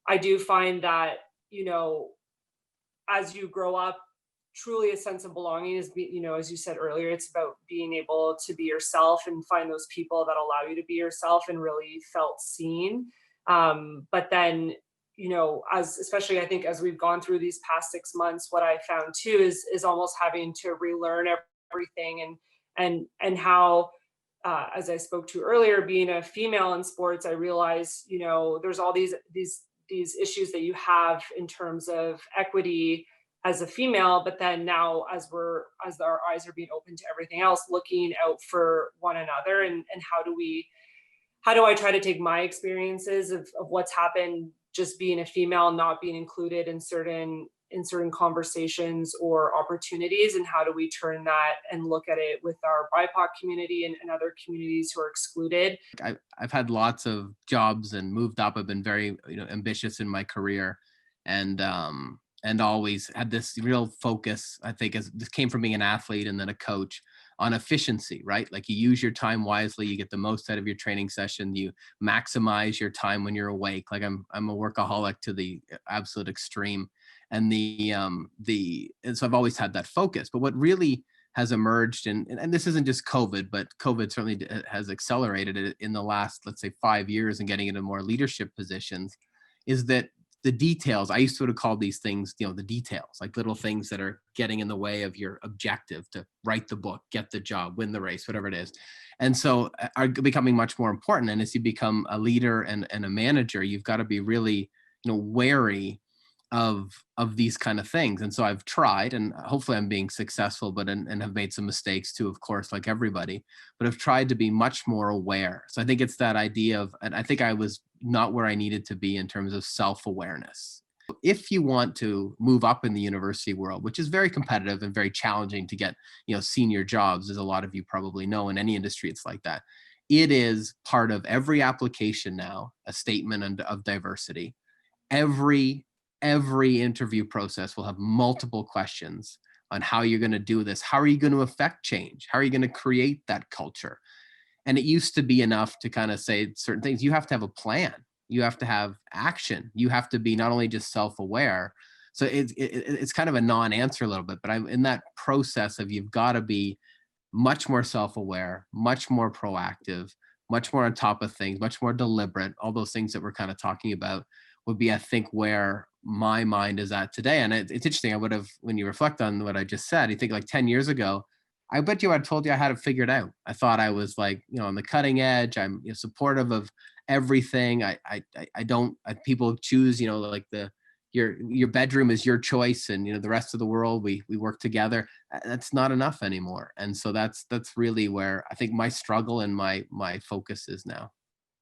I do find that, as you grow up, truly a sense of belonging is, as you said earlier, it's about being able to be yourself and find those people that allow you to be yourself and really felt seen. But then, as especially I think as we've gone through these past 6 months, what I found too is almost having to relearn everything and how as I spoke to earlier, being a female in sports, I realize, there's all these issues that you have in terms of equity as a female, but then now as our eyes are being open to everything else, looking out for one another and how do I try to take my experiences of what's happened just being a female, not being included in certain conversations or opportunities, and how do we turn that and look at it with our BIPOC community and other communities who are excluded. I've had lots of jobs and moved up. I've been very, ambitious in my career, and always had this real focus. I think as this came from being an athlete and then a coach on efficiency, right? Like you use your time wisely, you get the most out of your training session, you maximize your time when you're awake. Like I'm a workaholic to the absolute extreme, and and so I've always had that focus. But what really has emerged, and this isn't just COVID, but COVID certainly has accelerated it in the last, let's say, 5 years and getting into more leadership positions, is that the details, I used to call these things, the details, like little things that are getting in the way of your objective to write the book, get the job, win the race, whatever it is. And so are becoming much more important. And as you become a leader and a manager, you've got to be really, wary of these kind of things. And so I've tried, and hopefully I'm being successful, but and have made some mistakes too, of course, like everybody, but I've tried to be much more aware. So I think it's that idea of, and I think I was not where I needed to be in terms of self-awareness. If you want to move up in the university world, which is very competitive and very challenging to get, senior jobs, as a lot of you probably know, in any industry, it's like that. It is part of every application now, a statement of diversity. Every interview process will have multiple questions on how you're going to do this. How are you going to affect change? How are you going to create that culture? And it used to be enough to kind of say certain things. You have to have a plan. You have to have action. You have to be not only just self-aware. So it's kind of a non-answer a little bit, but I'm in that process of, you've got to be much more self-aware, much more proactive, much more on top of things, much more deliberate. All those things that we're kind of talking about would be, I think, where my mind is at today. And it's interesting. I would have, when you reflect on what I just said, you think like 10 years ago, I bet you I'd told you I had it figured out. I thought I was like, on the cutting edge. I'm supportive of everything. I don't, people choose, like your bedroom is your choice, and the rest of the world, we work together. That's not enough anymore. And so that's really where I think my struggle and my focus is now.